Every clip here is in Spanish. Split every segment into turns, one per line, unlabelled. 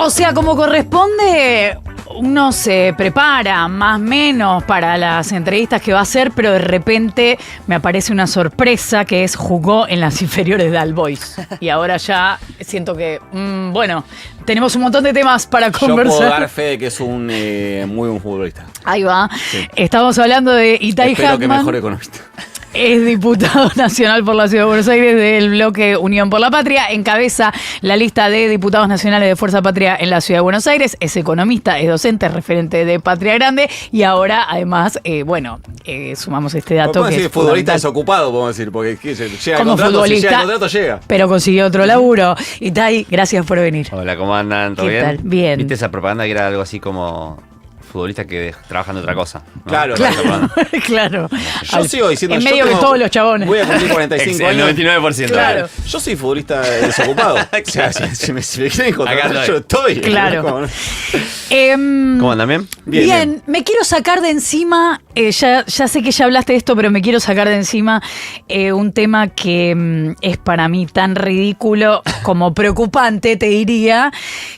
O sea, como corresponde, uno se prepara más o menos para las entrevistas que va a hacer, pero de repente me aparece una sorpresa que es jugó en las inferiores de All Boys. Y ahora ya siento que, bueno, tenemos un montón de temas para conversar.
Yo puedo dar fe de que es un muy buen futbolista.
Ahí va.
Sí.
Estamos hablando de Itai
Espero
Hackman.
que mejore economista.
Es diputado nacional por la Ciudad de Buenos Aires del bloque Unión por la Patria. Encabeza la lista de diputados nacionales de Fuerza Patria en la Ciudad de Buenos Aires. Es economista, es docente, es referente de Patria Grande. Y ahora, además, sumamos este dato.
Podemos
que
decir
es
futbolista desocupado, podemos decir, porque llega
como
el contrato,
futbolista,
si llega el contrato, llega.
Pero consiguió otro laburo. Itai, gracias por venir.
Hola, ¿cómo andan? ¿Todo
¿Qué
bien?
tal? Bien.
¿Viste esa propaganda que era algo así como futbolista que trabajan de otra cosa? ¿no?
Claro.
Claro.
Yo sigo diciendo,
en medio que todos los chabones.
Voy a cumplir 45
El
años.
99%.
Claro.
Yo soy futbolista desocupado. O sea, si me quieren contratar,
Acá
yo estoy.
Claro.
¿Cómo andan bien?
Bien, me quiero sacar de encima, ya sé que ya hablaste de esto, pero me quiero sacar de encima un tema que es para mí tan ridículo como preocupante, te diría,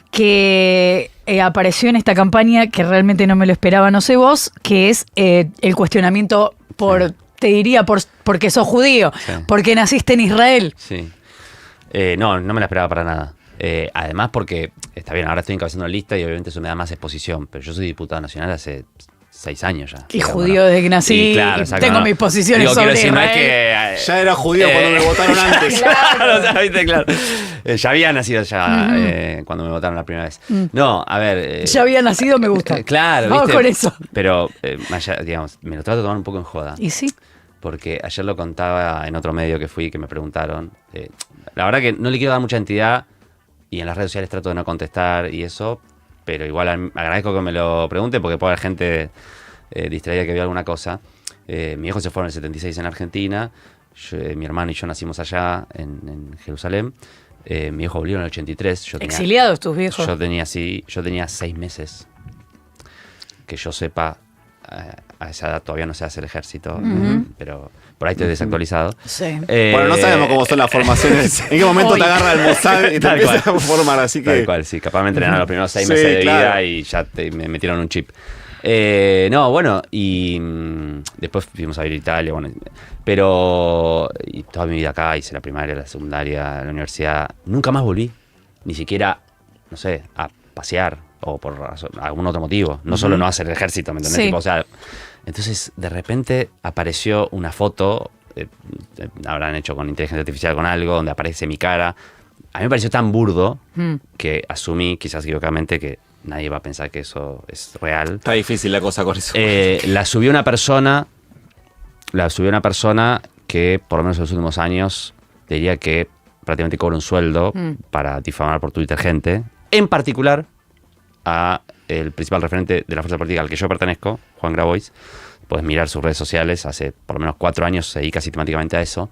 que apareció en esta campaña que realmente no me lo esperaba, no sé vos, que es el cuestionamiento te diría, porque sos judío,
Sí.
porque naciste en Israel.
Sí. No me la esperaba para nada. Además porque, está bien, ahora estoy encabezando la lista y obviamente eso me da más exposición, pero yo soy diputado nacional hace 6 años ya.
Y judío desde que nací,
Y claro, exacto,
tengo mis posiciones sobre
quiero decir, no es
Israel.
que,
Ya era judío cuando me votaron antes.
Claro, o sea, ¿viste? Claro. Ya había nacido ya cuando me votaron la primera vez. No, a ver.
Ya había nacido, me gusta.
Claro,
Vamos
¿viste?
con eso.
Pero, digamos, me lo trato de tomar un poco en joda.
Y sí.
Porque ayer lo contaba en otro medio que fui, que me preguntaron. La verdad que no le quiero dar mucha entidad y en las redes sociales trato de no contestar y eso, pero igual agradezco que me lo pregunte porque puede haber gente distraída que vea alguna cosa. Mi hijo se fue en el 76 en Argentina, mi hermano y yo nacimos allá en Jerusalén. Mi hijo volvió en el 83.
Exiliados tus viejos.
Yo tenía 6 meses. Que yo sepa, a esa edad todavía no se hace el ejército, pero por ahí estoy desactualizado.
Sí.
Bueno, no sabemos cómo son las formaciones. ¿En qué momento
Hoy.
te agarra el Mossad y te
Tal
empieza
cual.
a formar? Así que.
Tal cual, sí. Capaz me entrenaron los primeros 6
Sí,
meses de vida
claro.
y ya me metieron un chip. No, bueno, y después fuimos a vivir a Italia, bueno, pero y toda mi vida acá, hice la primaria, la secundaria, la universidad. Nunca más volví, ni siquiera, no sé, a pasear o por algún otro motivo. No solo no hacer el ejército, ¿me entendés?
Sí.
Tipo, o sea, entonces, de repente apareció una foto, habrán hecho con inteligencia artificial con algo, donde aparece mi cara. A mí me pareció tan burdo que asumí, quizás equivocadamente, que nadie va a pensar que eso es real.
Está difícil la cosa con eso.
La subió una persona que, por lo menos en los últimos años, diría que prácticamente cobra un sueldo para difamar por Twitter gente, en particular a el principal referente de la fuerza política al que yo pertenezco, Juan Grabois. Puedes mirar sus redes sociales, hace por lo menos 4 años se dedica sistemáticamente a eso.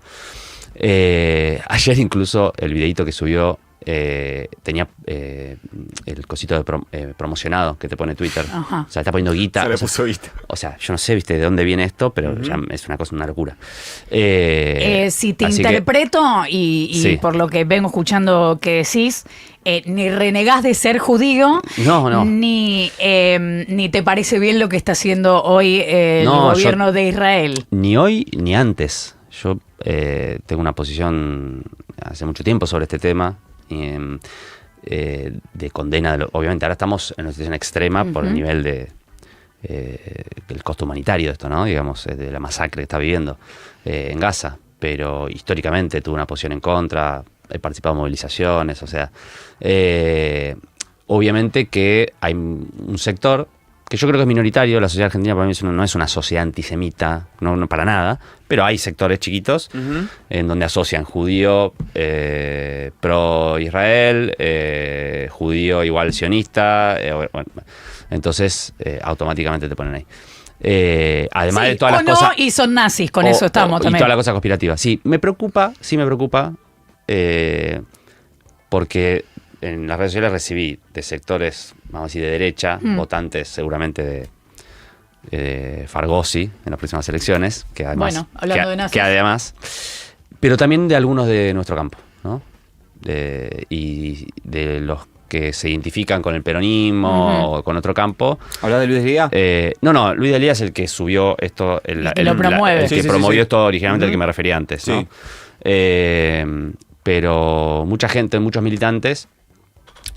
Ayer incluso el videito que subió tenía el cosito de promocionado que te pone Twitter.
Ajá.
O sea, está poniendo guita.
Se le
O sea,
puso vista.
o sea, yo no sé, viste, de dónde viene esto, pero ya es una locura.
Si te
así
interpreto y
Sí.
por lo que vengo escuchando que decís, ni renegás de ser judío,
No.
ni te parece bien lo que está haciendo hoy el
No,
gobierno de Israel.
Ni hoy ni antes. Yo tengo una posición hace mucho tiempo sobre este tema de condena. Obviamente ahora estamos en una situación extrema por el nivel del costo humanitario de esto, ¿no? Digamos, de la masacre que está viviendo en Gaza. Pero históricamente tuve una posición en contra, he participado en movilizaciones, o sea, obviamente que hay un sector que yo creo que es minoritario. La sociedad argentina para mí no es una sociedad antisemita, no para nada, pero hay sectores chiquitos en donde asocian judío pro Israel, judío igual sionista, bueno, entonces automáticamente te ponen ahí. Además
Sí,
de todas
o
las
no,
cosas.
y son nazis, con eso estamos
Y
también.
toda la cosa conspirativa. Sí, me preocupa, porque en las redes sociales recibí de sectores, vamos a decir, de derecha, votantes seguramente de Fargosi en las próximas elecciones, que además,
Bueno, hablando de nazis.
pero también de algunos de nuestro campo, ¿no? Y de los que se identifican con el peronismo o con otro campo.
¿Hablas de Luis Delía?
No, Luis Delía es el que subió esto, el
que lo promueve.
el que promovió esto originalmente, al que me refería antes, ¿no? Pero mucha gente, muchos militantes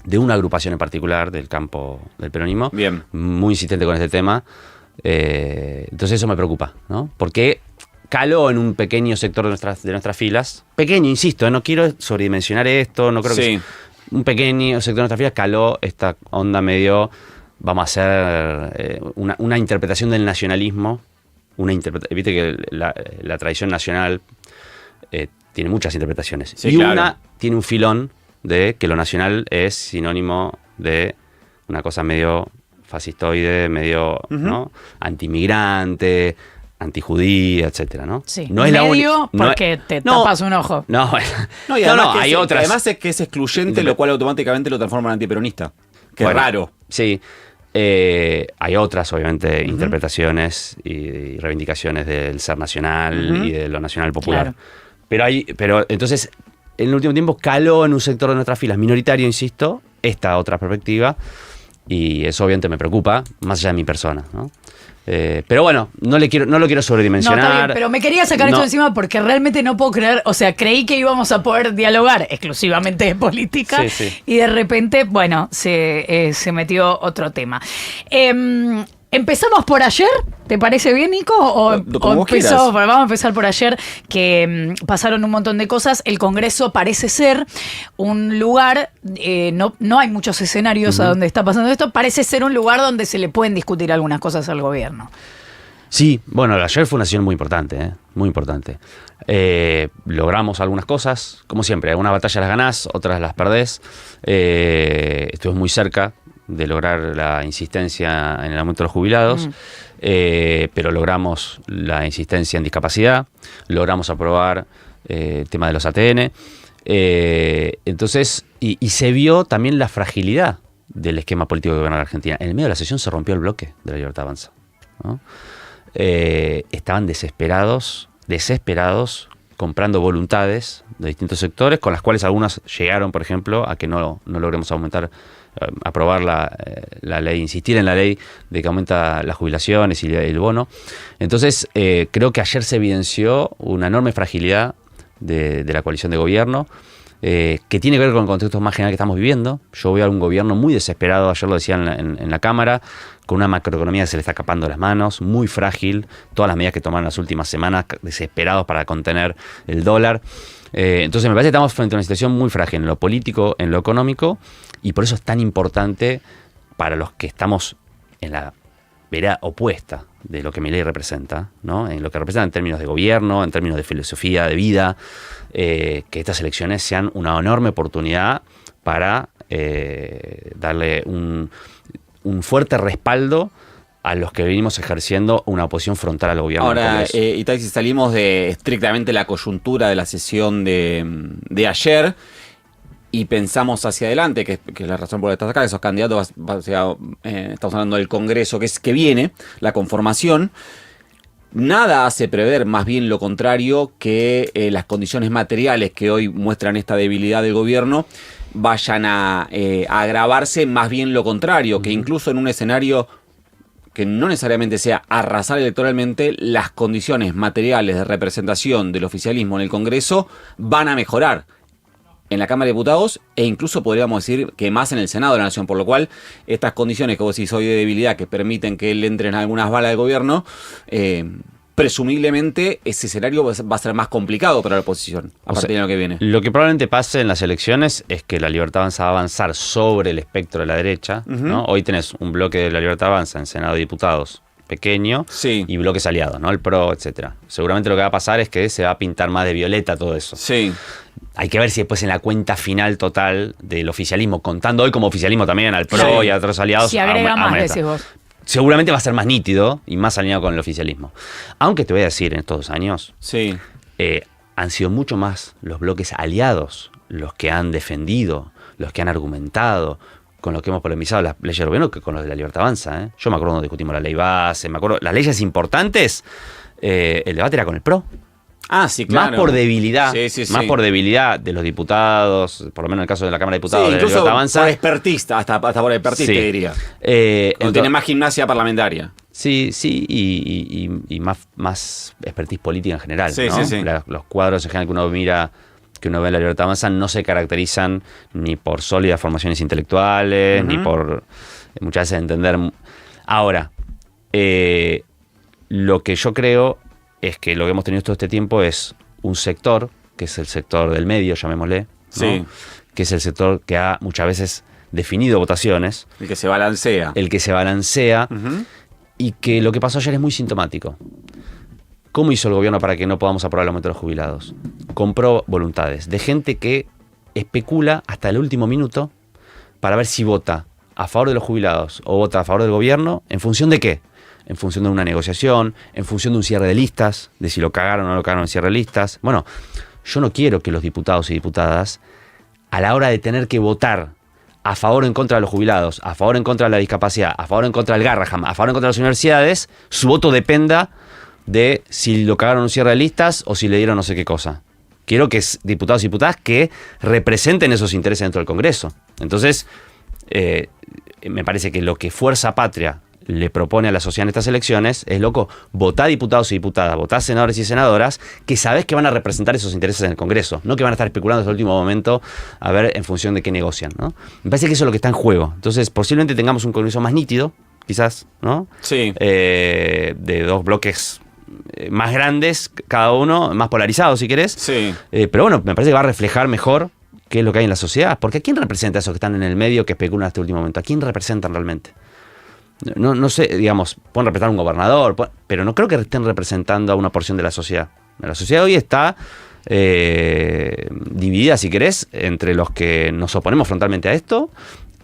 de una agrupación en particular del campo del peronismo,
Bien,
muy insistente con este tema. Entonces eso me preocupa, ¿no? Porque caló en un pequeño sector de nuestras filas. Pequeño, insisto, no quiero sobredimensionar esto, no creo que... Un pequeño sector de nuestras filas caló esta onda medio... Vamos a hacer una interpretación del nacionalismo. Viste que la tradición nacional tiene muchas interpretaciones.
Sí,
y
claro.
una tiene un filón de que lo nacional es sinónimo de una cosa medio fascistoide, medio ¿no? Antimigrante, antijudía, etcétera, ¿no?
Sí,
No es la
medio
única.
porque te tapas un ojo.
No,
No, y además que
hay otras.
Además es que es excluyente, lo cual automáticamente lo transforma en antiperonista. Que
Bueno,
es raro.
Sí. Hay otras, obviamente, interpretaciones y reivindicaciones del ser nacional y de lo nacional popular.
Claro.
Pero entonces, en el último tiempo caló en un sector de nuestras filas minoritario, insisto, esta otra perspectiva, y eso obviamente me preocupa, más allá de mi persona, ¿no? Pero bueno, no lo quiero sobredimensionar.
No, está bien, pero me quería sacar esto encima porque realmente no puedo creer, o sea, creí que íbamos a poder dialogar exclusivamente de política y de repente, bueno, se metió otro tema. ¿Empezamos por ayer? ¿Te parece bien, Nico? Vamos a empezar por ayer, que pasaron un montón de cosas. El Congreso parece ser un lugar, no hay muchos escenarios a donde está pasando esto, parece ser un lugar donde se le pueden discutir algunas cosas al gobierno.
Sí, bueno, ayer fue una sesión muy importante, muy importante. Logramos algunas cosas, como siempre, algunas batallas las ganás, otras las perdés. Estuvimos muy cerca de lograr la insistencia en el aumento de los jubilados, pero logramos la insistencia en discapacidad, logramos aprobar el tema de los ATN, entonces, y se vio también la fragilidad del esquema político que gobierna la Argentina. En el medio de la sesión se rompió el bloque de la Libertad Avanza, ¿no? Estaban desesperados, comprando voluntades de distintos sectores, con las cuales algunas llegaron, por ejemplo, a que no logremos aprobar la ley, insistir en la ley de que aumenta las jubilaciones y el bono. Entonces, creo que ayer se evidenció una enorme fragilidad de la coalición de gobierno, que tiene que ver con el contexto más general que estamos viviendo. Yo veo a un gobierno muy desesperado, ayer lo decía en la Cámara, con una macroeconomía que se le está escapando de las manos, muy frágil, todas las medidas que tomaron las últimas semanas, desesperados para contener el dólar. Entonces me parece que estamos frente a una situación muy frágil en lo político, en lo económico, y por eso es tan importante para los que estamos en la vereda opuesta de lo que Milei representa, ¿no? En lo que representa en términos de gobierno, en términos de filosofía de vida, que estas elecciones sean una enorme oportunidad para darle un fuerte respaldo a los que venimos ejerciendo una oposición frontal al gobierno.
Ahora, y tal, si salimos de estrictamente la coyuntura de la sesión de ayer y pensamos hacia adelante, que es la razón por la que estás acá, esos candidatos, estamos hablando del Congreso que viene, la conformación, nada hace prever, más bien lo contrario, que las condiciones materiales que hoy muestran esta debilidad del gobierno vayan a agravarse, más bien lo contrario, que incluso en un escenario que no necesariamente sea arrasar electoralmente, las condiciones materiales de representación del oficialismo en el Congreso van a mejorar en la Cámara de Diputados e incluso podríamos decir que más en el Senado de la Nación, por lo cual estas condiciones que vos decís hoy de debilidad que permiten que él entre en algunas balas del gobierno, presumiblemente ese escenario va a ser más complicado para la oposición a partir de lo que viene.
Lo que probablemente pase en las elecciones es que la Libertad Avanza va a avanzar sobre el espectro de la derecha, ¿no? Hoy tenés un bloque de la Libertad Avanza en Senado de Diputados pequeño y bloques aliados, ¿no? El PRO, etcétera. Seguramente lo que va a pasar es que se va a pintar más de violeta todo eso.
Sí.
Hay que ver si después en la cuenta final total del oficialismo, contando hoy como oficialismo también al PRO y a otros aliados,
si agrega más, decís vos.
Seguramente va a ser más nítido y más alineado con el oficialismo. Aunque te voy a decir, en estos 2 años han sido mucho más los bloques aliados los que han defendido, los que han argumentado, con los que hemos polemizado las leyes del gobierno, que con los de la Libertad Avanza, ¿eh? Yo me acuerdo cuando discutimos la ley base, me acuerdo las leyes importantes, el debate era con el PRO.
Ah, sí, claro.
Más por debilidad,
Sí.
por debilidad de los diputados, por lo menos en el caso de la Cámara de Diputados,
Sí,
de
incluso
Libertad Avanza.
por expertista, hasta por expertista,
Sí.
te diría.
Entonces,
Tiene más gimnasia parlamentaria.
sí, y más expertise política en general.
Sí,
¿no?
sí.
Los cuadros en general que uno mira, que uno ve en la Libertad Avanza, no se caracterizan ni por sólidas formaciones intelectuales, ni por muchas veces entender. Ahora, lo que yo creo es que lo que hemos tenido todo este tiempo es un sector, que es el sector del medio, llamémosle, ¿no?
Sí.
Que es el sector que ha muchas veces definido votaciones,
El que se balancea.
el que se balancea,
Ujú.
y que lo que pasó ayer es muy sintomático. ¿Cómo hizo el gobierno para que no podamos aprobar el aumento de los jubilados? Compró voluntades de gente que especula hasta el último minuto para ver si vota a favor de los jubilados o vota a favor del gobierno, ¿en función de qué? En función de una negociación, en función de un cierre de listas, de si lo cagaron o no lo cagaron en cierre de listas. Bueno, yo no quiero que los diputados y diputadas, a la hora de tener que votar a favor o en contra de los jubilados, a favor o en contra de la discapacidad, a favor o en contra del Garraham, a favor o en contra de las universidades, su voto dependa de si lo cagaron en un cierre de listas o si le dieron no sé qué cosa. Quiero que diputados y diputadas que representen esos intereses dentro del Congreso. Entonces, me parece que lo que Fuerza Patria le propone a la sociedad en estas elecciones es, loco, votá diputados y diputadas, votá senadores y senadoras que sabés que van a representar esos intereses en el Congreso, no que van a estar especulando hasta el último momento a ver en función de qué negocian, ¿no? Me parece que eso es lo que está en juego. Entonces, posiblemente tengamos un Congreso más nítido, quizás, ¿no?
Sí.
De dos bloques más grandes, cada uno, más polarizados, si querés.
Sí.
Pero bueno, me parece que va a reflejar mejor qué es lo que hay en la sociedad. Porque ¿a quién representa a esos que están en el medio que especulan hasta el último momento? ¿A quién representan realmente? No sé, digamos, pueden representar a un gobernador, pero no creo que estén representando a una porción de la sociedad. La sociedad hoy está dividida, si querés, entre los que nos oponemos frontalmente a esto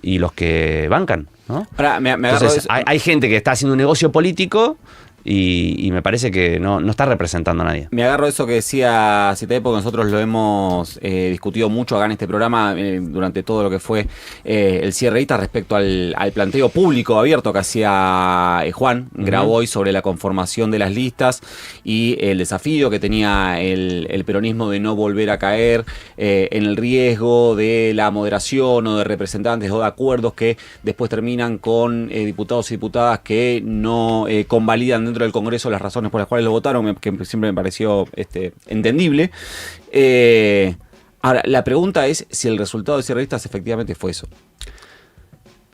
y los que bancan, ¿no?
Ahora, me agarro
Entonces,
de-
hay gente que está haciendo un negocio político y me parece que no está representando a nadie.
Me agarro eso que decía Citae, porque nosotros lo hemos discutido mucho acá en este programa durante todo lo que fue el cierreísta respecto al planteo público abierto que hacía Juan Graboy sobre la conformación de las listas y el desafío que tenía el peronismo de no volver a caer en el riesgo de la moderación o de representantes o de acuerdos que después terminan con diputados y diputadas que no convalidan dentro del Congreso las razones por las cuales lo votaron, que siempre me pareció entendible. Ahora, la pregunta es si el resultado de cierreístas efectivamente fue eso.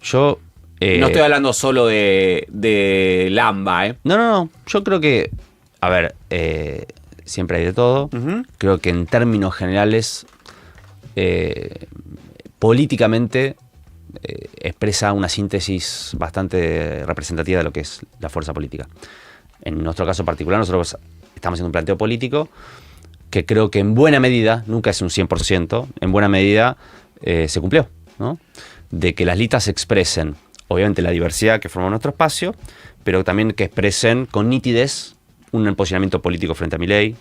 Yo...
No estoy hablando solo de Lamba, ¿eh?
No. Yo creo que, a ver, siempre hay de todo.
Ujú.
Creo que en términos generales, políticamente, expresa una síntesis bastante representativa de lo que es la fuerza política. En nuestro caso particular, nosotros estamos haciendo un planteo político que creo que en buena medida, nunca es un 100%, en buena medida se cumplió, ¿no? De que las listas expresen, obviamente, la diversidad que forma nuestro espacio, pero también que expresen con nitidez un posicionamiento político frente a Milei.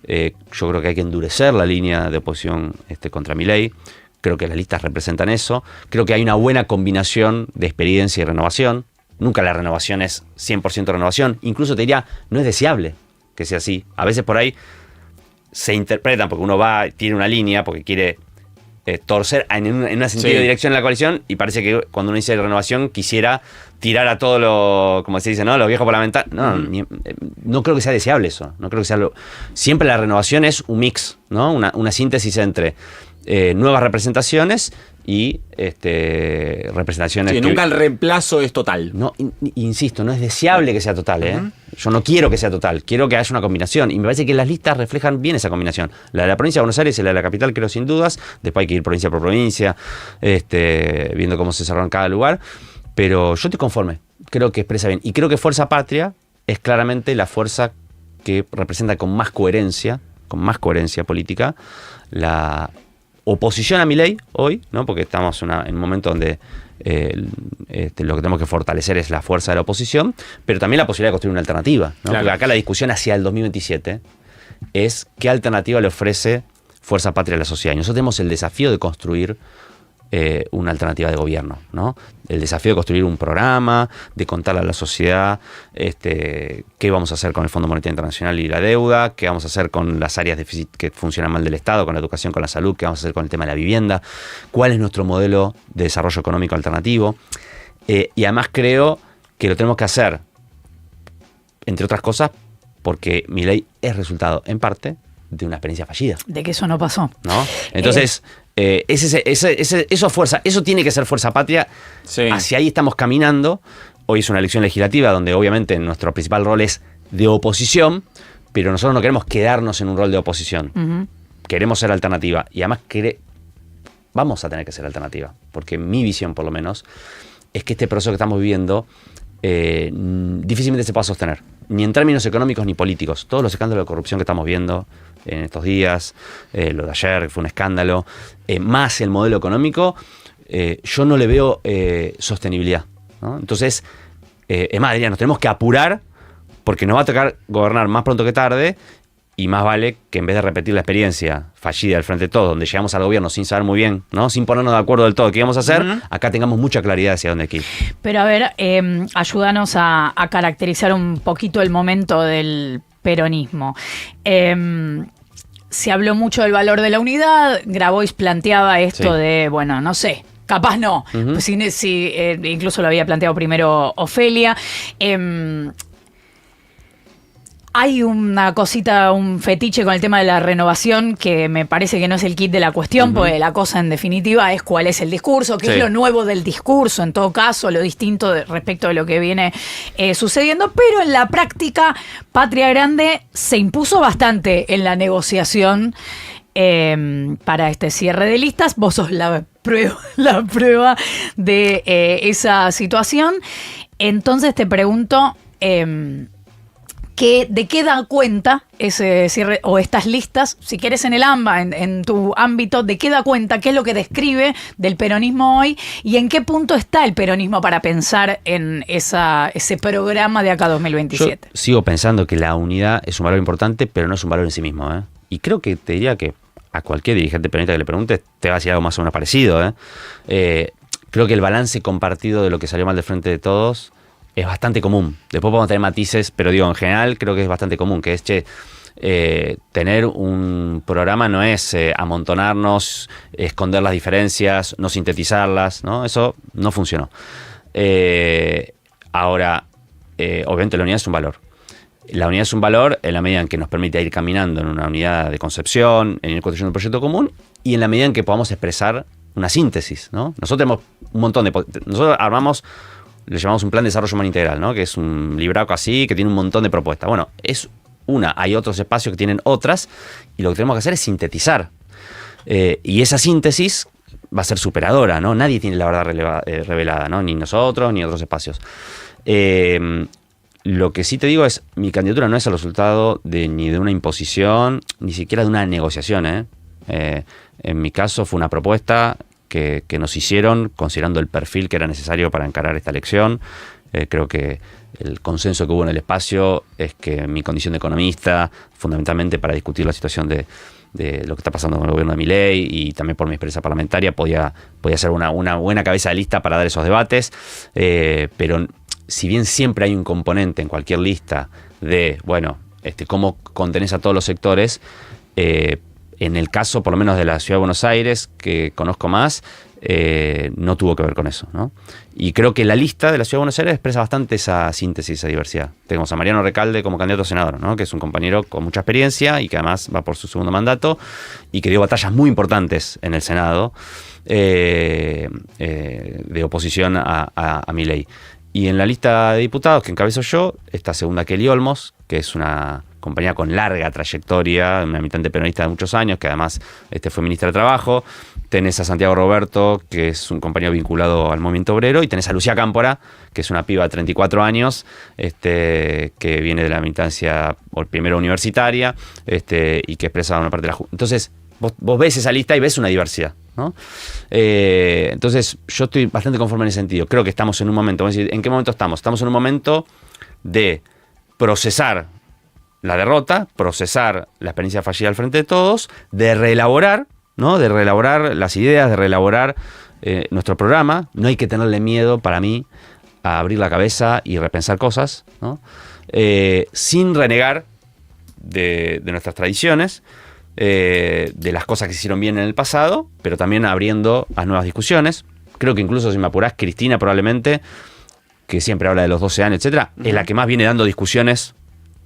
Yo creo que hay que endurecer la línea de oposición contra Milei. Creo que las listas representan eso. Creo que hay una buena combinación de experiencia y renovación. Nunca la renovación es 100% renovación. Incluso te diría, no es deseable que sea así. A veces por ahí se interpretan porque uno va, tiene una línea, porque quiere torcer en una sentido de dirección en la coalición, y parece que cuando uno dice renovación quisiera tirar a todo lo, como se dice, ¿no? Los viejos parlamentarios. No creo que sea deseable eso. No creo que sea siempre la renovación es un mix, ¿no? Una síntesis entre nuevas representaciones y representaciones.
Sí, nunca el reemplazo es total.
No, insisto, no es deseable que sea total, ¿eh? Yo no quiero que sea total, quiero que haya una combinación. Y me parece que las listas reflejan bien esa combinación. La de la provincia de Buenos Aires y la de la capital, creo sin dudas. Después hay que ir provincia por provincia, viendo cómo se cerró en cada lugar. Pero yo estoy conforme, creo que expresa bien. Y creo que Fuerza Patria es claramente la fuerza que representa con más coherencia política, la oposición a Milei hoy, ¿no? Porque estamos en un momento donde lo que tenemos que fortalecer es la fuerza de la oposición, pero también la posibilidad de construir una alternativa, ¿no?
Claro.
Porque acá la discusión hacia el 2027 es qué alternativa le ofrece Fuerza Patria a la sociedad. Y nosotros tenemos el desafío de construir una alternativa de gobierno, ¿no? El desafío de construir un programa, de contarle a la sociedad qué vamos a hacer con el Fondo Monetario Internacional y la deuda, qué vamos a hacer con las áreas de déficit que funcionan mal del Estado, con la educación, con la salud, qué vamos a hacer con el tema de la vivienda, cuál es nuestro modelo de desarrollo económico alternativo. Y además creo que lo tenemos que hacer, entre otras cosas, porque Milei es resultado, en parte, de una experiencia fallida.
De que eso no pasó.
¿No? Entonces, eso fuerza, eso tiene que ser fuerza patria.
Sí.
Hacia ahí estamos caminando. Hoy es una elección legislativa donde obviamente nuestro principal rol es de oposición, pero nosotros no queremos quedarnos en un rol de oposición.
Ujú.
Queremos ser alternativa. Y además vamos a tener que ser alternativa. Porque mi visión, por lo menos, es que este proceso que estamos viviendo difícilmente se pueda sostener. Ni en términos económicos ni políticos. Todos los escándalos de corrupción que estamos viendo en estos días, lo de ayer, que fue un escándalo, más el modelo económico, yo no le veo sostenibilidad, ¿no? Entonces, es más, diría, nos tenemos que apurar porque nos va a tocar gobernar más pronto que tarde y más vale que en vez de repetir la experiencia fallida del Frente de Todos, donde llegamos al gobierno sin saber muy bien, ¿no? Sin ponernos de acuerdo del todo qué íbamos a hacer, acá tengamos mucha claridad hacia dónde hay que ir.
Pero a ver, ayúdanos a caracterizar un poquito el momento del peronismo. Se habló mucho del valor de la unidad, Grabois planteaba esto de, bueno, no sé, capaz no, pues incluso lo había planteado primero Ofelia. Hay una cosita, un fetiche con el tema de la renovación que me parece que no es el kit de la cuestión, porque la cosa en definitiva es cuál es el discurso, qué es lo nuevo del discurso, en todo caso, lo distinto respecto de lo que viene sucediendo, pero en la práctica Patria Grande se impuso bastante en la negociación para este cierre de listas. Vos sos la prueba de esa situación. Entonces te pregunto... ¿de qué da cuenta ese cierre o estas listas? Si quieres en el AMBA, en tu ámbito, ¿de qué da cuenta? ¿Qué es lo que describe del peronismo hoy? ¿Y en qué punto está el peronismo para pensar en ese programa de acá 2027?
Yo sigo pensando que la unidad es un valor importante, pero no es un valor en sí mismo, ¿eh? Y creo que te diría que a cualquier dirigente peronista que le preguntes te va a decir algo más o menos parecido, ¿eh? Creo que el balance compartido de lo que salió mal del Frente de Todos es bastante común. Después podemos tener matices, pero digo, en general creo que es bastante común, que es, tener un programa no es amontonarnos, esconder las diferencias, no sintetizarlas, ¿no? Eso no funcionó. Ahora, obviamente la unidad es un valor. La unidad es un valor en la medida en que nos permite ir caminando en una unidad de concepción, en ir construyendo un proyecto común, y en la medida en que podamos expresar una síntesis, ¿no? Nosotros tenemos un montón de... Nosotros armamos... Le llamamos un plan de desarrollo humano integral, ¿no? Que es un libraco así, que tiene un montón de propuestas. Bueno, es una. Hay otros espacios que tienen otras, y lo que tenemos que hacer es sintetizar. Y esa síntesis va a ser superadora, ¿no? Nadie tiene la verdad revelada, ¿no? Ni nosotros, ni otros espacios. Lo que sí te digo es, mi candidatura no es el resultado ni de una imposición, ni siquiera de una negociación, ¿eh? En mi caso fue una propuesta que nos hicieron considerando el perfil que era necesario para encarar esta elección. Creo que el consenso que hubo en el espacio es que mi condición de economista, fundamentalmente para discutir la situación de lo que está pasando con el gobierno de Milei y también por mi experiencia parlamentaria, podía ser una buena cabeza de lista para dar esos debates. Pero si bien siempre hay un componente en cualquier lista de, bueno, cómo contenés a todos los sectores, en el caso, por lo menos de la Ciudad de Buenos Aires, que conozco más, no tuvo que ver con eso, ¿no? Y creo que la lista de la Ciudad de Buenos Aires expresa bastante esa síntesis, esa diversidad. Tenemos a Mariano Recalde como candidato a senador, ¿no? Que es un compañero con mucha experiencia y que además va por su segundo mandato y que dio batallas muy importantes en el Senado de oposición a Milei. Y en la lista de diputados que encabezo yo está segunda Kelly Olmos, que es una compañía con larga trayectoria, una militante peronista de muchos años, que además fue ministra de Trabajo. Tenés a Santiago Roberto, que es un compañero vinculado al movimiento obrero, y tenés a Lucía Cámpora, que es una piba de 34 años, que viene de la militancia primero universitaria, y que expresa una parte de la... Entonces, vos ves esa lista y ves una diversidad, ¿no? Entonces, yo estoy bastante conforme en ese sentido. Creo que estamos en un momento, vamos a decir, ¿en qué momento estamos? Estamos en un momento de procesar la derrota, procesar la experiencia fallida al Frente de Todos, de reelaborar, ¿no? De reelaborar las ideas, de reelaborar nuestro programa. No hay que tenerle miedo, para mí, a abrir la cabeza y repensar cosas, ¿no? Sin renegar de nuestras tradiciones, de las cosas que se hicieron bien en el pasado, pero también abriendo a nuevas discusiones. Creo que incluso, si me apurás, Cristina probablemente, que siempre habla de los 12 años, etcétera, es la que más viene dando discusiones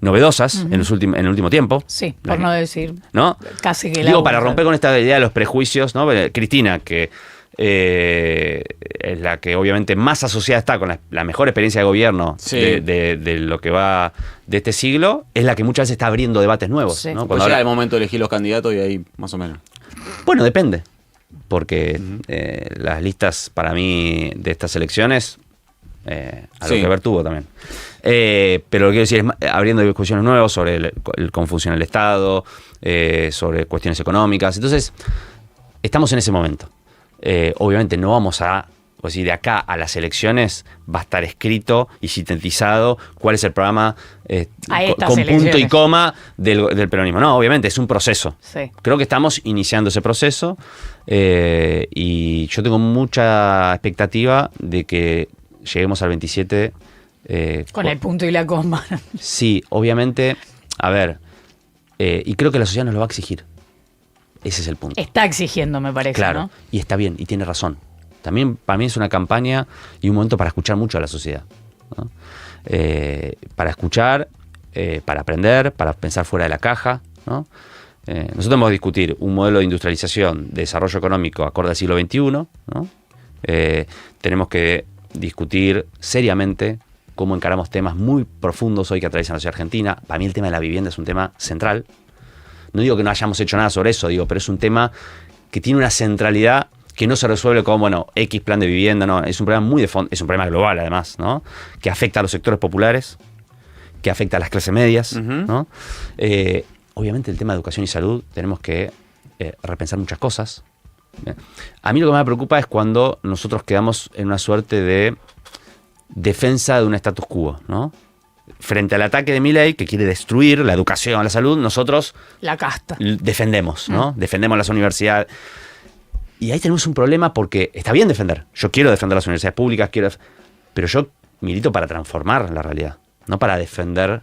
novedosas en el último tiempo.
Sí, por no decir,
¿no?
Casi que la
Digo,
única.
para romper con esta idea de los prejuicios, ¿no? Cristina, que es la que obviamente más asociada está con la mejor experiencia de gobierno de lo que va de este siglo, es la que muchas veces está abriendo debates nuevos.
Sí.
¿no?
Pues llega el momento de elegir los candidatos y ahí más o menos.
Bueno, depende, porque las listas para mí de estas elecciones a lo que ver tuvo también. Pero lo que quiero decir es abriendo discusiones nuevas sobre cómo funciona el Estado, sobre cuestiones económicas. Entonces, estamos en ese momento. Obviamente no vamos a, o sea, de acá a las elecciones va a estar escrito y sintetizado cuál es el programa con punto y coma del peronismo. No, obviamente es un proceso.
Sí.
Creo que estamos iniciando ese proceso y yo tengo mucha expectativa de que lleguemos al 27.
Con el punto y la coma.
Sí, obviamente, a ver, y creo que la sociedad nos lo va a exigir. Ese es el punto.
Está exigiendo, me parece,
claro,
¿no?
Y está bien, y tiene razón. También para mí es una campaña y un momento para escuchar mucho a la sociedad, ¿no? Para escuchar, para aprender, para pensar fuera de la caja, ¿no? Nosotros vamos a discutir un modelo de industrialización, de desarrollo económico acorde al siglo XXI, ¿no? Tenemos que discutir seriamente cómo encaramos temas muy profundos hoy que atraviesan la sociedad argentina. Para mí el tema de la vivienda es un tema central. No digo que no hayamos hecho nada sobre eso, pero es un tema que tiene una centralidad que no se resuelve con, bueno, X plan de vivienda, no, es un problema muy de fondo, es un problema global además, ¿no? Que afecta a los sectores populares, que afecta a las clases medias, ¿no? Obviamente el tema de educación y salud tenemos que repensar muchas cosas. A mí lo que más me preocupa es cuando nosotros quedamos en una suerte de defensa de un status quo, ¿no? Frente al ataque de Milei, que quiere destruir la educación, la salud, nosotros
la casta
defendemos, ¿no? Defendemos las universidades. Y ahí tenemos un problema porque está bien defender. Yo quiero defender las universidades públicas, pero yo milito para transformar la realidad, no para defender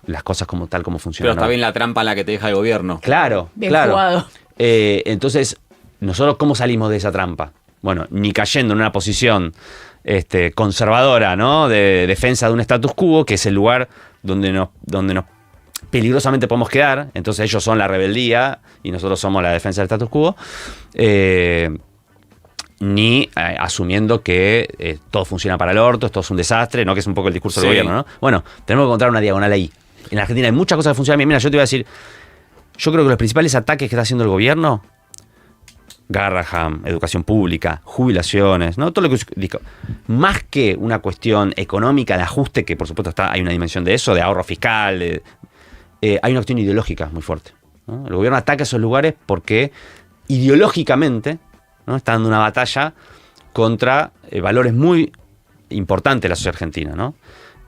las cosas como tal como funcionan.
Pero está bien la trampa en la que te deja el gobierno.
Claro,
bien
claro.
jugado.
Entonces, ¿nosotros cómo salimos de esa trampa? Bueno, ni cayendo en una posición conservadora, ¿no? De defensa de un status quo, que es el lugar donde nos peligrosamente podemos quedar. Entonces ellos son la rebeldía y nosotros somos la defensa del status quo. Ni asumiendo que todo funciona para el orto, esto es un desastre, ¿no? Que es un poco el discurso del gobierno, ¿no? Bueno, tenemos que encontrar una diagonal ahí. En la Argentina hay muchas cosas que funcionan bien. Mira, yo te voy a decir, yo creo que los principales ataques que está haciendo el gobierno, Garrahan, educación pública, jubilaciones, ¿no? Todo lo que digo, más que una cuestión económica de ajuste, que por supuesto hay una dimensión de eso, de ahorro fiscal, hay una cuestión ideológica muy fuerte, ¿no? El gobierno ataca esos lugares porque ideológicamente, ¿no? Está dando una batalla contra valores muy importantes de la sociedad argentina, ¿no?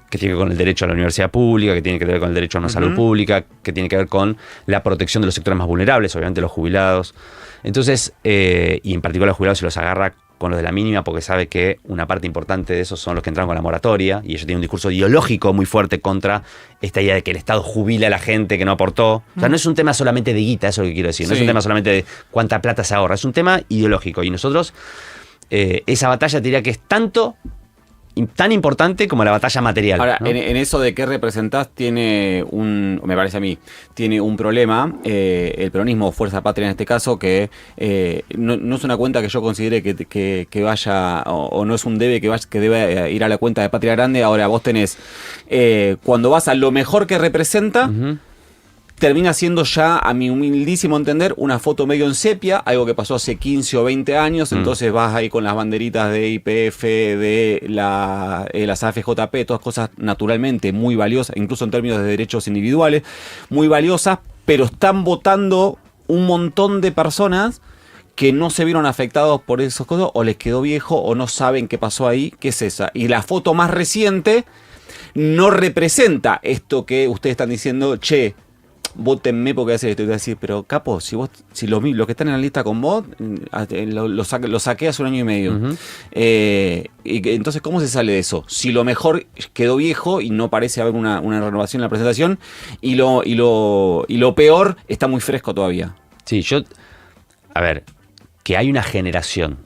Que tiene que ver con el derecho a la universidad pública, que tiene que ver con el derecho a una salud pública, que tiene que ver con la protección de los sectores más vulnerables, obviamente los jubilados. Entonces, y en particular los jubilados se los agarra con los de la mínima porque sabe que una parte importante de esos son los que entraron con la moratoria y ellos tienen un discurso ideológico muy fuerte contra esta idea de que el Estado jubila a la gente que no aportó. O sea, no es un tema solamente de guita, eso es lo que quiero decir. No es un tema solamente de cuánta plata se ahorra, es un tema ideológico. Y nosotros, esa batalla te diría que es tan importante como la batalla material.
Ahora,
¿no?
en eso de qué representás tiene me parece a mí, tiene un problema, el peronismo, Fuerza Patria en este caso, que no es una cuenta que yo considere que vaya, o no es un debe que debe ir a la cuenta de Patria Grande. Ahora vos tenés, cuando vas a lo mejor que representa, termina siendo ya, a mi humildísimo entender, una foto medio en sepia, algo que pasó hace 15 o 20 años, entonces vas ahí con las banderitas de YPF, de las AFJP, todas cosas naturalmente muy valiosas, incluso en términos de derechos individuales, muy valiosas, pero están votando un montón de personas que no se vieron afectados por esas cosas, o les quedó viejo, o no saben qué pasó ahí, qué es esa. Y la foto más reciente no representa esto que ustedes están diciendo, che, vótenme porque hace esto. Y te voy a decir, pero capo, si los que están en la lista con vos, lo saqué hace 1 año y medio. Entonces, ¿cómo se sale de eso? Si lo mejor quedó viejo y no parece haber una renovación en la presentación, y lo peor está muy fresco todavía.
Sí, a ver, que hay una generación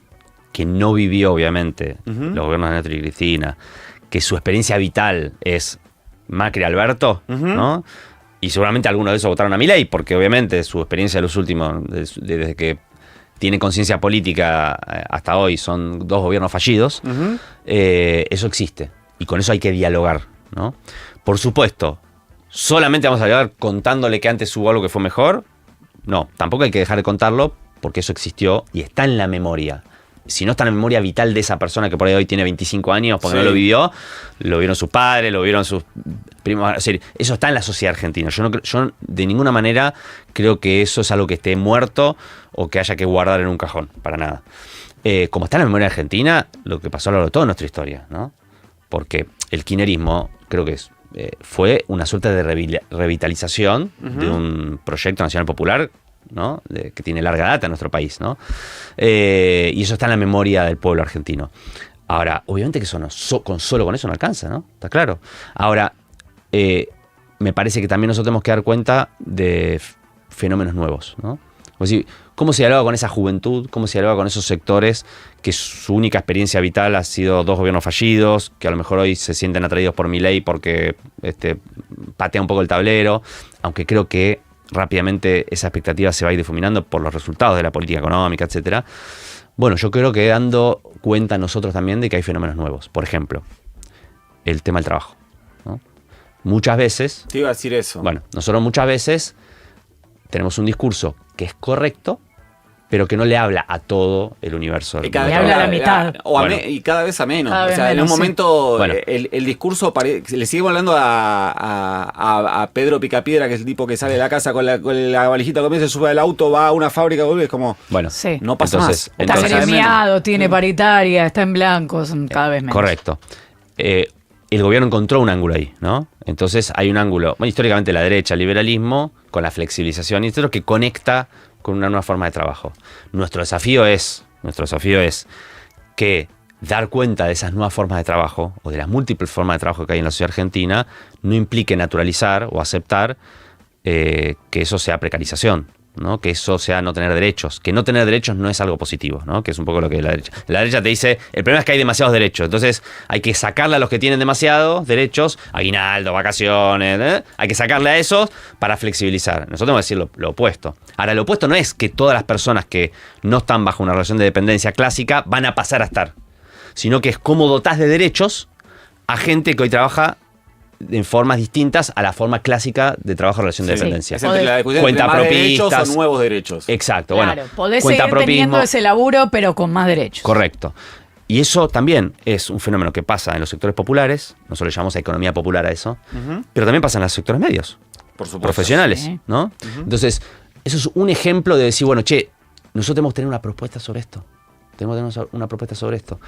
que no vivió, obviamente, los gobiernos de Néstor y Cristina, que su experiencia vital es Macri-Alberto, ¿no? Y seguramente algunos de esos votaron a Milei, porque obviamente su experiencia de los últimos, desde que tiene conciencia política hasta hoy, son 2 gobiernos fallidos. Eso existe. Y con eso hay que dialogar, ¿no? Por supuesto, ¿solamente vamos a dialogar contándole que antes hubo algo que fue mejor? No, tampoco hay que dejar de contarlo, porque eso existió y está en la memoria. Si no está en la memoria vital de esa persona que por ahí hoy tiene 25 años porque no lo vivió, lo vieron sus padres, lo vieron sus primos. Es decir, eso está en la sociedad argentina. Yo de ninguna manera creo que eso es algo que esté muerto o que haya que guardar en un cajón, para nada. Como está en la memoria argentina, lo que pasó a lo largo de toda nuestra historia, ¿no? Porque el kirchnerismo creo que fue una suerte de revitalización de un proyecto nacional popular, ¿no? Que tiene larga data en nuestro país, ¿no? Y eso está en la memoria del pueblo argentino. Ahora, obviamente que solo con eso no alcanza, ¿no? Está claro. Ahora, me parece que también nosotros tenemos que dar cuenta de fenómenos nuevos, ¿no? Es decir, ¿cómo se dialoga con esa juventud? ¿Cómo se dialoga con esos sectores que su única experiencia vital ha sido 2 gobiernos fallidos, que a lo mejor hoy se sienten atraídos por Milei porque patea un poco el tablero? Aunque creo que rápidamente esa expectativa se va a ir difuminando por los resultados de la política económica, etcétera. Bueno, yo creo que dando cuenta nosotros también de que hay fenómenos nuevos. Por ejemplo, el tema del trabajo, ¿no? Muchas veces...
Te iba a decir eso.
Bueno, nosotros muchas veces tenemos un discurso que es correcto, pero que no le habla a todo el universo.
Le habla a la mitad.
Y cada vez a menos.
Cada vez
en un momento
Bueno.
el discurso le sigue hablando a Pedro Picapiedra, que es el tipo que sale de la casa con la valijita, comienza, se sube al auto, va a una fábrica, vuelve, es como...
Bueno,
sí.
No pasa
entonces,
más.
Está
entonces-
gremiado, tiene paritaria, está en blanco, son cada vez menos.
Correcto. El gobierno encontró un ángulo ahí, ¿no? Entonces hay un ángulo, bueno, históricamente la derecha, el liberalismo, con la flexibilización, y esto que conecta con una nueva forma de trabajo. Nuestro desafío es que dar cuenta de esas nuevas formas de trabajo, o de las múltiples formas de trabajo que hay en la sociedad argentina, no implique naturalizar o aceptar que eso sea precarización, ¿no? Que eso sea no tener derechos. Que no tener derechos no es algo positivo, ¿no? Que es un poco lo que la derecha. La derecha te dice, el problema es que hay demasiados derechos, entonces hay que sacarle a los que tienen demasiados derechos, aguinaldo, vacaciones, hay que sacarle a esos para flexibilizar. Nosotros tenemos que decir lo opuesto. Ahora, lo opuesto no es que todas las personas que no están bajo una relación de dependencia clásica van a pasar a estar, sino que es cómo dotás de derechos a gente que hoy trabaja en formas distintas a la forma clásica de trabajo en relación de dependencia.
Es entre la discusión
Cuenta
entre más derechos
propistas.
o nuevos derechos.
Exacto,
Claro,
bueno.
podés seguir
cuentapropismo.
teniendo ese laburo, pero con más derechos.
Correcto. Y eso también es un fenómeno que pasa en los sectores populares, nosotros le llamamos a economía popular a eso, pero también pasa en los sectores medios,
Por supuesto.
profesionales,
Sí.
¿no? Entonces, eso es un ejemplo de decir, bueno, che, nosotros tenemos que tener una propuesta sobre esto. Tenemos que tener una propuesta sobre esto.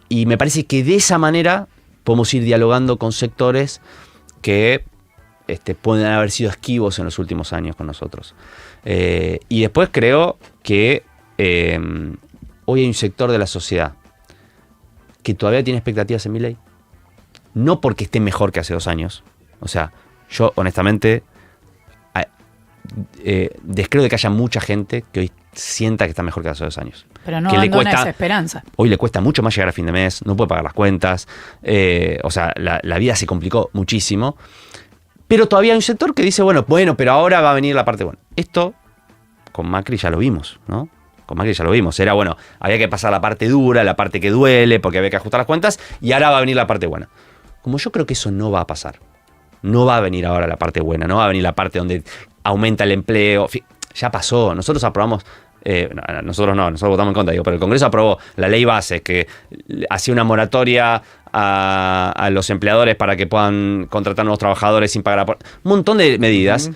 Y me parece que de esa manera podemos ir dialogando con sectores que pueden haber sido esquivos en los últimos años con nosotros. Y después creo que hoy hay un sector de la sociedad que todavía tiene expectativas en Milei, no porque esté mejor que hace 2 años. O sea, yo honestamente descreo de que haya mucha gente que hoy sienta que está mejor que hace 2 años.
Pero no
que le
abandona
cuesta-
esa esperanza.
Hoy le cuesta mucho más llegar a fin de mes, no puede pagar las cuentas, o sea, la vida se complicó muchísimo. Pero todavía hay un sector que dice, bueno, pero ahora va a venir la parte buena. Esto con Macri ya lo vimos, ¿no? Con Macri ya lo vimos. Era, bueno, había que pasar la parte dura, la parte que duele, porque había que ajustar las cuentas, y ahora va a venir la parte buena. Como yo creo que eso no va a pasar. No va a venir ahora la parte buena, no va a venir la parte donde aumenta el empleo. Ya pasó, nosotros aprobamos... nosotros votamos en contra, digo, pero el Congreso aprobó la ley base que hacía una moratoria a los empleadores para que puedan contratar nuevos trabajadores sin pagar un montón de medidas,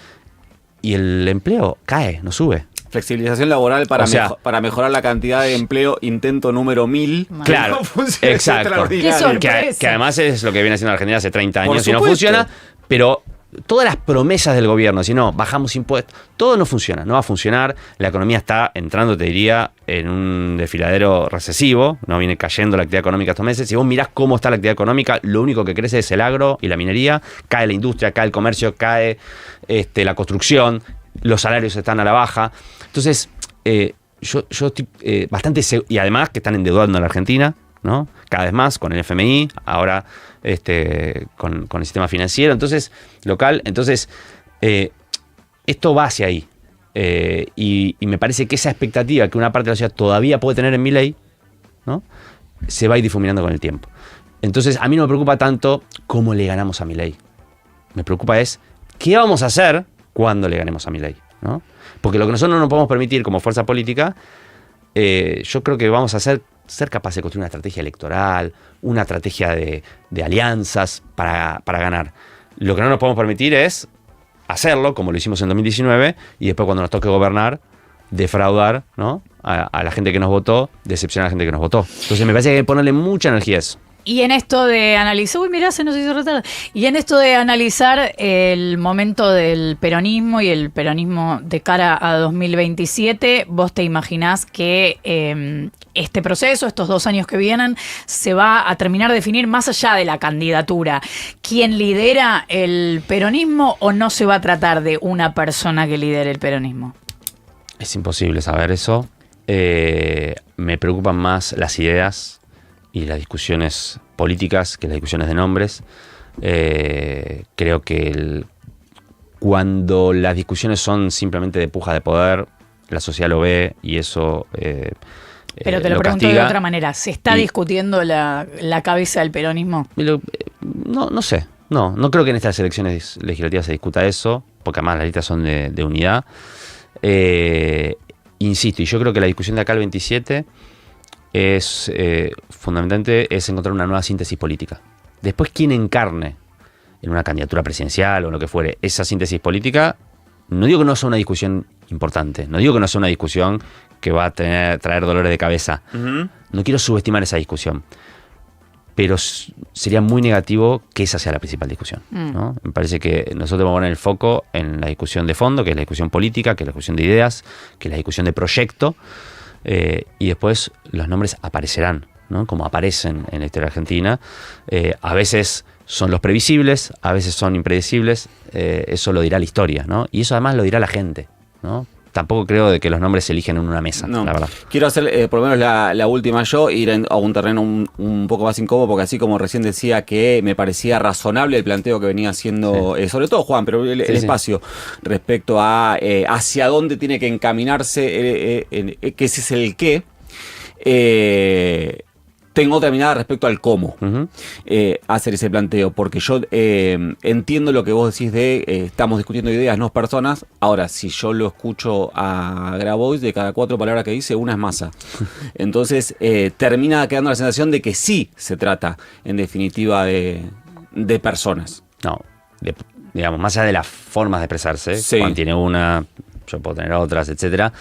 y el empleo cae, no sube.
Flexibilización laboral para,
O sea,
para mejorar la cantidad de empleo, intento número 1000.
Claro,
No funciona,
exacto.
extraordinario.
Qué sorpresa.
Que además es lo que viene haciendo la Argentina hace 30
Por
años y no
supuesto.
funciona, pero todas las promesas del gobierno, si no, bajamos impuestos, todo no funciona, no va a funcionar. La economía está entrando, te diría, en un desfiladero recesivo, no viene cayendo la actividad económica estos meses. Si vos mirás cómo está la actividad económica, lo único que crece es el agro y la minería, cae la industria, cae el comercio, cae la construcción, los salarios están a la baja. Entonces, yo estoy bastante seguro, y además que están endeudando a la Argentina, ¿no? Cada vez más con el FMI, ahora con el sistema financiero, entonces local. Entonces, esto va hacia ahí. Y me parece que esa expectativa que una parte de la sociedad todavía puede tener en Milei, ¿no? Se va a ir difuminando con el tiempo. Entonces, a mí no me preocupa tanto cómo le ganamos a Milei. Me preocupa es qué vamos a hacer cuando le ganemos a Milei, ¿no? Porque lo que nosotros no nos podemos permitir como fuerza política, yo creo que vamos a ser capaces de construir una estrategia electoral, una estrategia de alianzas para ganar. Lo que no nos podemos permitir es hacerlo, como lo hicimos en 2019, y después cuando nos toque gobernar, defraudar, ¿no? a la gente que nos votó, decepcionar a la gente que nos votó. Entonces me parece que hay que ponerle mucha energía a eso.
Y en esto de analizar, uy, mirá, se nos hizo retardo. Y en esto de analizar el momento del peronismo y el peronismo de cara a 2027, ¿vos te imaginás que este proceso, estos 2 años que vienen, se va a terminar de definir más allá de la candidatura? ¿Quién lidera el peronismo o no se va a tratar de una persona que lidere el peronismo?
Es imposible saber eso. Me preocupan más las ideas y las discusiones políticas que las discusiones de nombres. Creo que cuando las discusiones son simplemente de puja de poder, la sociedad lo ve y eso
pero te lo pregunto castiga. De otra manera, ¿se está discutiendo la cabeza del peronismo?
No sé. No creo que en estas elecciones legislativas se discuta eso, porque además las listas son de unidad. Insisto, y yo creo que la discusión de acá al 27 es fundamentalmente es encontrar una nueva síntesis política. Después, quien encarne en una candidatura presidencial o en lo que fuere esa síntesis política, no digo que no sea una discusión importante, no digo que no sea una discusión que va a traer dolores de cabeza. Uh-huh. No quiero subestimar esa discusión, pero sería muy negativo que esa sea la principal discusión, ¿no? Me parece que nosotros vamos a poner el foco en la discusión de fondo, que es la discusión política, que es la discusión de ideas, que es la discusión de proyecto. Y después los nombres aparecerán, ¿no? Como aparecen en la historia argentina. A veces son los previsibles, a veces son impredecibles. Eso lo dirá la historia, ¿no? Y eso además lo dirá la gente, ¿no? Tampoco creo de que los nombres se eligen en una mesa, no. La verdad.
Quiero hacer por lo menos la última yo, ir a un terreno un poco más incómodo, porque así como recién decía que me parecía razonable el planteo que venía haciendo, sobre todo Juan, pero el espacio respecto a hacia dónde tiene que encaminarse, que ese es el qué. Tengo otra mirada respecto al cómo hacer ese planteo, porque yo entiendo lo que vos decís de estamos discutiendo ideas, no personas. Ahora, si yo lo escucho a Grabois, de cada 4 palabras que dice, una es masa. Entonces, termina quedando la sensación de que sí se trata, en definitiva, de personas.
No, digamos, más allá de las formas de expresarse, sí. Juan tiene una, yo puedo tener otras, etcétera.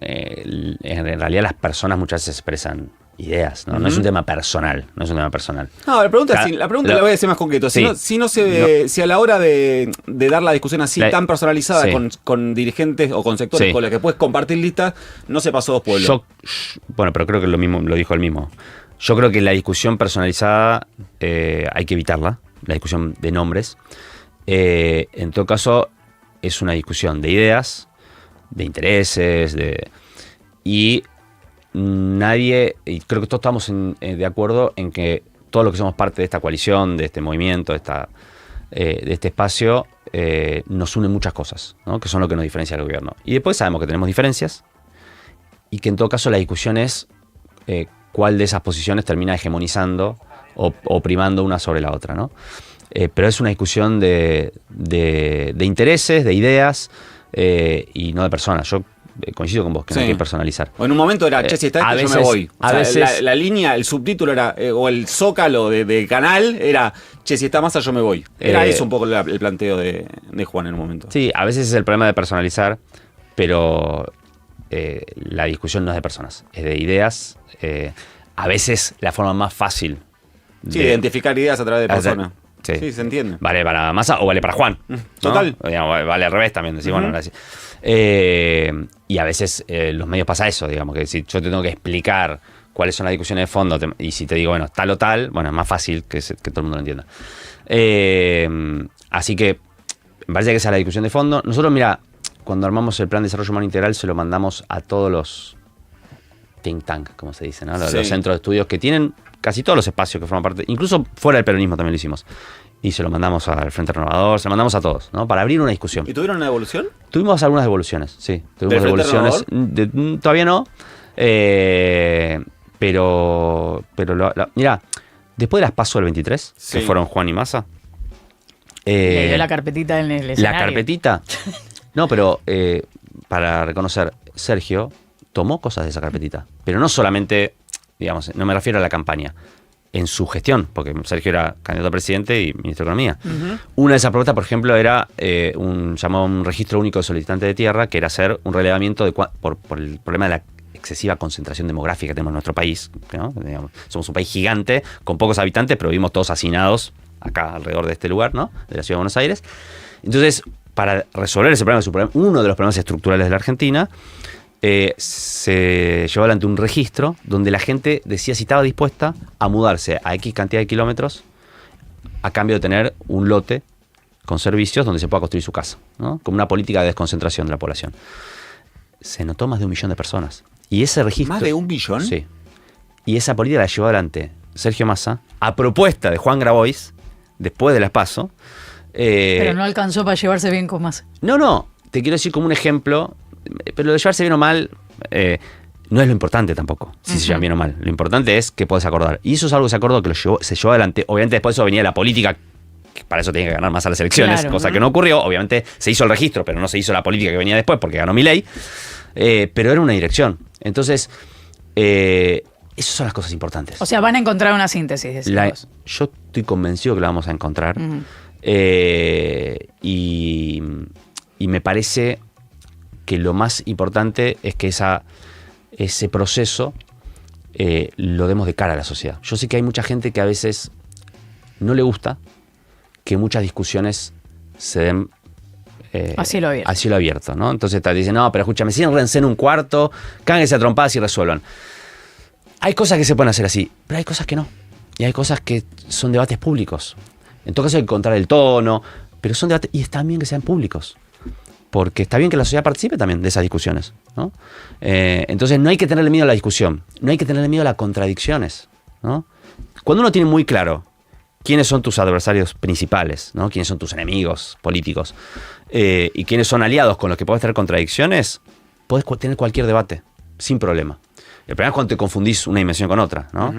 En realidad las personas muchas veces expresan ideas, ¿no? No es un tema personal, no es un tema personal.
No, la pregunta la voy a hacer más concreto. Si a la hora de dar la discusión así tan personalizada con dirigentes o con sectores con los que puedes compartir listas, no se pasó 2 pueblos.
Bueno, pero creo que lo mismo lo dijo él mismo. Yo creo que la discusión personalizada hay que evitarla, la discusión de nombres. En todo caso, es una discusión de ideas, de intereses, y nadie, y creo que todos estamos de acuerdo en que todos los que somos parte de esta coalición, de este movimiento, de este espacio, nos unen muchas cosas, ¿no? Que son lo que nos diferencia del gobierno. Y después sabemos que tenemos diferencias y que en todo caso la discusión es cuál de esas posiciones termina hegemonizando o primando una sobre la otra, ¿no? Pero es una discusión de intereses, de ideas, y no de personas. Yo coincido con vos, que no hay que personalizar.
O en un momento era, si está esto, yo me voy. O sea, veces, la línea, el subtítulo era, o el zócalo de canal era, si está Massa, yo me voy. Era eso un poco el planteo de Juan en un momento.
Sí, a veces es el problema de personalizar, pero la discusión no es de personas, es de ideas. A veces la forma más fácil
de identificar ideas a través de personas. Sí, se entiende.
Vale para Massa o vale para Juan. ¿no?
Total.
Digamos, vale al revés también. Decir, bueno, gracias. Y a veces los medios pasa eso, digamos, que si yo te tengo que explicar cuáles son las discusiones de fondo y si te digo, bueno, tal o tal, bueno, es más fácil que todo el mundo lo entienda. Así que me parece que esa es la discusión de fondo. Nosotros, mira, cuando armamos el plan de desarrollo humano integral se lo mandamos a todos los think tank, como se dice, ¿no? Los centros de estudios que tienen casi todos los espacios que forman parte, incluso fuera del peronismo también lo hicimos. Y se lo mandamos al Frente Renovador, se lo mandamos a todos, ¿no? Para abrir una discusión.
¿Y tuvieron una devolución?
Tuvimos algunas devoluciones, sí. Tuvimos
¿Del Frente
devoluciones. Todavía no. Pero mira, después de las PASO del 23, que fueron Juan y Massa.
Le dio la carpetita en el escenario.
La carpetita. No, pero para reconocer, Sergio tomó cosas de esa carpetita. Pero no solamente, digamos, no me refiero a la campaña. En su gestión, porque Sergio era candidato a presidente y ministro de Economía. Una de esas propuestas, por ejemplo, era llamado un registro único de solicitantes de tierra, que era hacer un relevamiento por el problema de la excesiva concentración demográfica que tenemos en nuestro país, ¿no? Digamos, somos un país gigante, con pocos habitantes, pero vivimos todos hacinados acá alrededor de este lugar, ¿no? De la ciudad de Buenos Aires. Entonces, para resolver ese problema, uno de los problemas estructurales de la Argentina, se llevó adelante un registro donde la gente decía si estaba dispuesta a mudarse a X cantidad de kilómetros a cambio de tener un lote con servicios donde se pueda construir su casa, ¿no? Como una política de desconcentración de la población. Se notó más de 1 millón de personas. Y ese registro...
¿Más de 1 millón?
Sí. Y esa política la llevó adelante Sergio Massa a propuesta de Juan Grabois, después de las PASO.
Pero no alcanzó para llevarse bien con Massa.
No, te quiero decir como un ejemplo, pero lo de llevarse bien o mal no es lo importante tampoco, si se llevan bien o mal. Lo importante es que podés acordar. Y eso es algo que se acordó, que se llevó adelante. Obviamente después de eso venía la política, que para eso tenía que ganar Massa las elecciones, claro, cosa que no ocurrió. Obviamente se hizo el registro, pero no se hizo la política que venía después porque ganó Milei. Pero era una dirección. Entonces, esas son las cosas importantes.
O sea, van a encontrar una síntesis, decimos.
Yo estoy convencido que la vamos a encontrar. Y me parece que lo más importante es que ese proceso lo demos de cara a la sociedad. Yo sé que hay mucha gente que a veces no le gusta que muchas discusiones se den
a cielo
abierto, ¿no? Entonces te dicen, no, pero escúchame, siéntense en un cuarto, cáguense a trompadas y resuelvan. Hay cosas que se pueden hacer así, pero hay cosas que no. Y hay cosas que son debates públicos. En todo caso hay que encontrar el tono, pero son debates, y está bien que sean públicos. Porque está bien que la sociedad participe también de esas discusiones, ¿no? Entonces no hay que tenerle miedo a la discusión, no hay que tenerle miedo a las contradicciones, ¿no? Cuando uno tiene muy claro quiénes son tus adversarios principales, ¿no? Quiénes son tus enemigos políticos y quiénes son aliados con los que puedes tener contradicciones, puedes tener cualquier debate, sin problema. El problema es cuando te confundís una dimensión con otra, ¿no?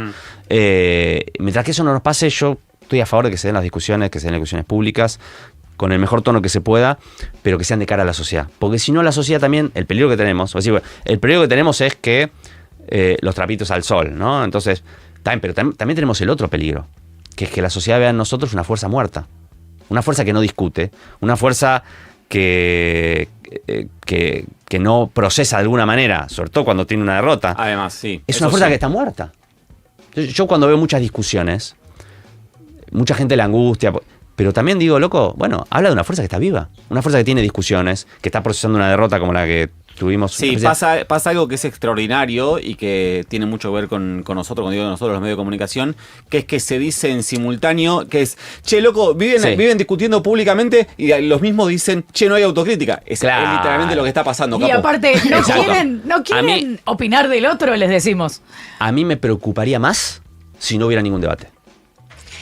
Mientras que eso no nos pase, yo estoy a favor de que se den las discusiones, que se den discusiones públicas, con el mejor tono que se pueda, pero que sean de cara a la sociedad. Porque si no, la sociedad también, el peligro que tenemos, es que los trapitos al sol, ¿no? Entonces, pero también tenemos el otro peligro, que es que la sociedad vea en nosotros una fuerza muerta, una fuerza que no discute, una fuerza que no procesa de alguna manera, sobre todo cuando tiene una derrota.
Además, sí.
Es una fuerza que está muerta. Yo cuando veo muchas discusiones, mucha gente le angustia, pero también digo, loco, bueno, habla de una fuerza que está viva, una fuerza que tiene discusiones, que está procesando una derrota como la que tuvimos.
Sí, pasa algo que es extraordinario y que tiene mucho que ver con nosotros, cuando digo nosotros, los medios de comunicación, que es que se dice en simultáneo, que es, che, loco, viven discutiendo públicamente y los mismos dicen, che, no hay autocrítica. Es literalmente lo que está pasando,
capo. Y aparte, no quieren opinar del otro, les decimos.
A mí me preocuparía más si no hubiera ningún debate.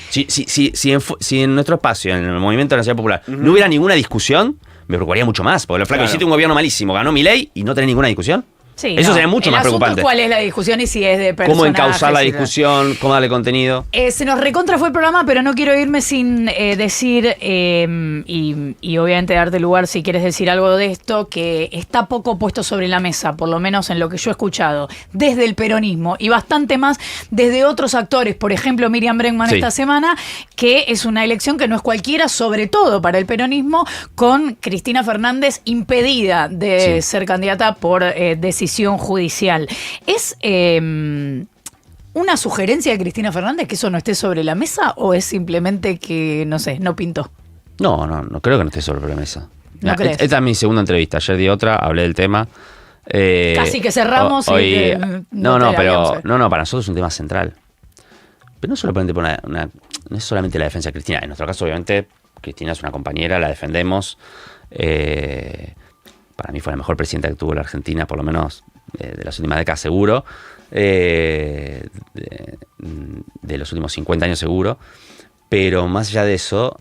Si en nuestro espacio, en el Movimiento de la Nacional Popular, no hubiera ninguna discusión, me preocuparía mucho más. Porque flaco, hiciste un gobierno malísimo, ganó Milei y no tenés ninguna discusión.
Sí,
eso sería mucho más preocupante.
¿Cuál es la discusión y si es de personajes?
¿Cómo encauzar la discusión? ¿Cómo darle contenido?
Se nos recontra fue el programa, pero no quiero irme sin decir, y obviamente darte lugar si quieres decir algo de esto, que está poco puesto sobre la mesa, por lo menos en lo que yo he escuchado, desde el peronismo y bastante más desde otros actores. Por ejemplo, Miriam Bregman esta semana, que es una elección que no es cualquiera, sobre todo para el peronismo, con Cristina Fernández impedida de ser candidata por decisión judicial. una sugerencia de Cristina Fernández que eso no esté sobre la mesa o es simplemente que, no sé, no pintó?
No creo que no esté sobre la mesa.
¿No crees?
Esta es mi segunda entrevista. Ayer di otra, hablé del tema.
Casi que cerramos
hoy,
y que
no, para nosotros es un tema central. Pero no solamente no es solamente la defensa de Cristina. En nuestro caso, obviamente, Cristina es una compañera, la defendemos. Para mí fue la mejor presidenta que tuvo la Argentina, por lo menos de las últimas décadas seguro. De los últimos 50 años seguro. Pero más allá de eso,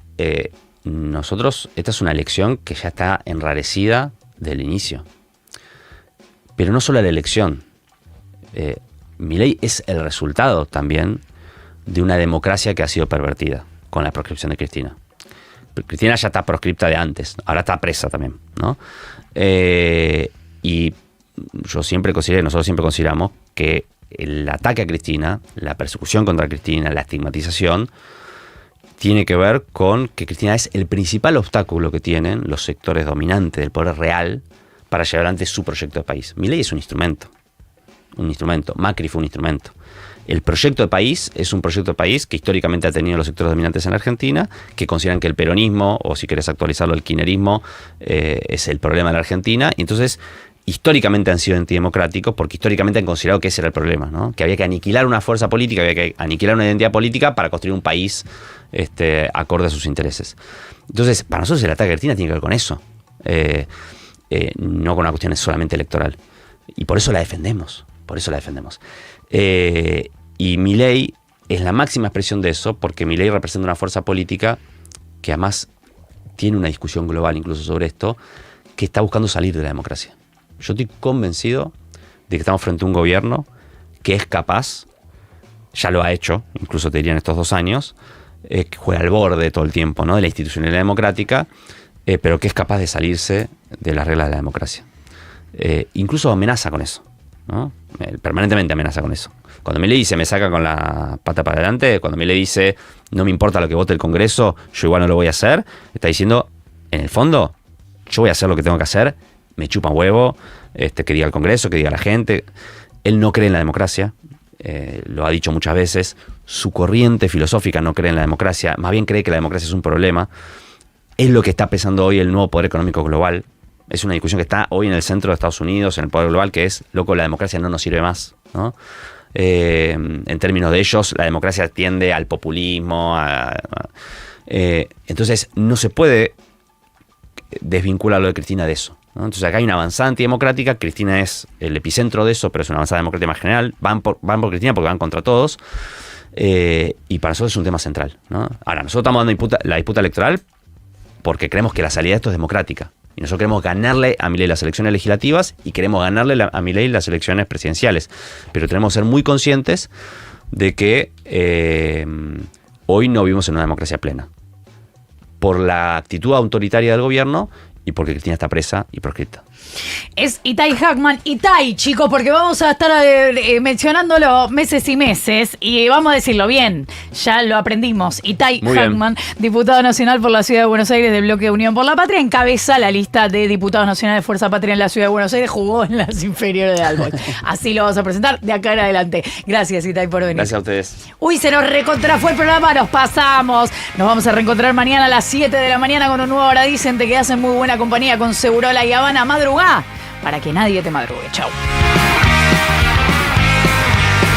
nosotros, esta es una elección que ya está enrarecida del inicio. Pero no solo la elección. Milei es el resultado también de una democracia que ha sido pervertida con la proscripción de Cristina. Cristina ya está proscripta de antes, ahora está presa también, ¿no? Y nosotros siempre consideramos que el ataque a Cristina, la persecución contra Cristina, la estigmatización, tiene que ver con que Cristina es el principal obstáculo que tienen los sectores dominantes del poder real para llevar adelante su proyecto de país. Milei es un instrumento. Macri fue un instrumento. El proyecto de país es un proyecto de país que históricamente ha tenido los sectores dominantes en la Argentina, que consideran que el peronismo, o si querés actualizarlo, el kirchnerismo, es el problema de la Argentina. Y entonces, históricamente han sido antidemocráticos porque históricamente han considerado que ese era el problema, ¿no? Que había que aniquilar una fuerza política, había que aniquilar una identidad política para construir un país acorde a sus intereses. Entonces, para nosotros el ataque a Cristina tiene que ver con eso, no con una cuestión solamente electoral. Y por eso la defendemos. Y Milei es la máxima expresión de eso, porque Milei representa una fuerza política que además tiene una discusión global incluso sobre esto, que está buscando salir de la democracia. Yo estoy convencido de que estamos frente a un gobierno que es capaz, ya lo ha hecho, incluso te diría en estos 2 años, que juega al borde todo el tiempo, ¿no?, de la institucionalidad democrática, pero que es capaz de salirse de las reglas de la democracia. Incluso amenaza con eso, ¿no? Permanentemente amenaza con eso. Cuando Milei dice me saca con la pata para adelante, cuando Milei dice no me importa lo que vote el Congreso, yo igual no lo voy a hacer, está diciendo, en el fondo, yo voy a hacer lo que tengo que hacer, me chupa un huevo, que diga el Congreso, que diga la gente. Él no cree en la democracia, lo ha dicho muchas veces, su corriente filosófica no cree en la democracia, más bien cree que la democracia es un problema. Es lo que está pesando hoy el nuevo poder económico global. Es una discusión que está hoy en el centro de Estados Unidos, en el poder global, que es, loco, la democracia no nos sirve más, ¿no? En términos de ellos, la democracia tiende al populismo. Entonces, no se puede desvincular lo de Cristina de eso, ¿no? Entonces, acá hay una avanzada antidemocrática. Cristina es el epicentro de eso, pero es una avanzada democrática más general. Van por Cristina porque van contra todos. Y para nosotros es un tema central, ¿no? Ahora, nosotros estamos dando la disputa electoral porque creemos que la salida de esto es democrática. Y nosotros queremos ganarle a Milei las elecciones legislativas y queremos ganarle a Milei las elecciones presidenciales. Pero tenemos que ser muy conscientes de que hoy no vivimos en una democracia plena. Por la actitud autoritaria del gobierno y porque Cristina está presa y proscripta.
Es Itai Hackman. Itai, chicos, porque vamos a estar mencionándolo meses y meses y vamos a decirlo bien, ya lo aprendimos. Itai Hackman, diputado nacional por la Ciudad de Buenos Aires del bloque de Unión por la Patria, encabeza la lista de diputados nacionales de Fuerza Patria en la Ciudad de Buenos Aires, jugó en las inferiores de Alboy. Así lo vamos a presentar de acá en adelante. Gracias, Itai, por venir.
Gracias a ustedes.
Uy, se nos fue el programa, nos pasamos. Nos vamos a reencontrar mañana a las 7 de la mañana con un nuevo Hora Dicen. Te quedas en muy buena compañía con Segurola y Habana. Madrugá para que nadie te madrugue. Chau.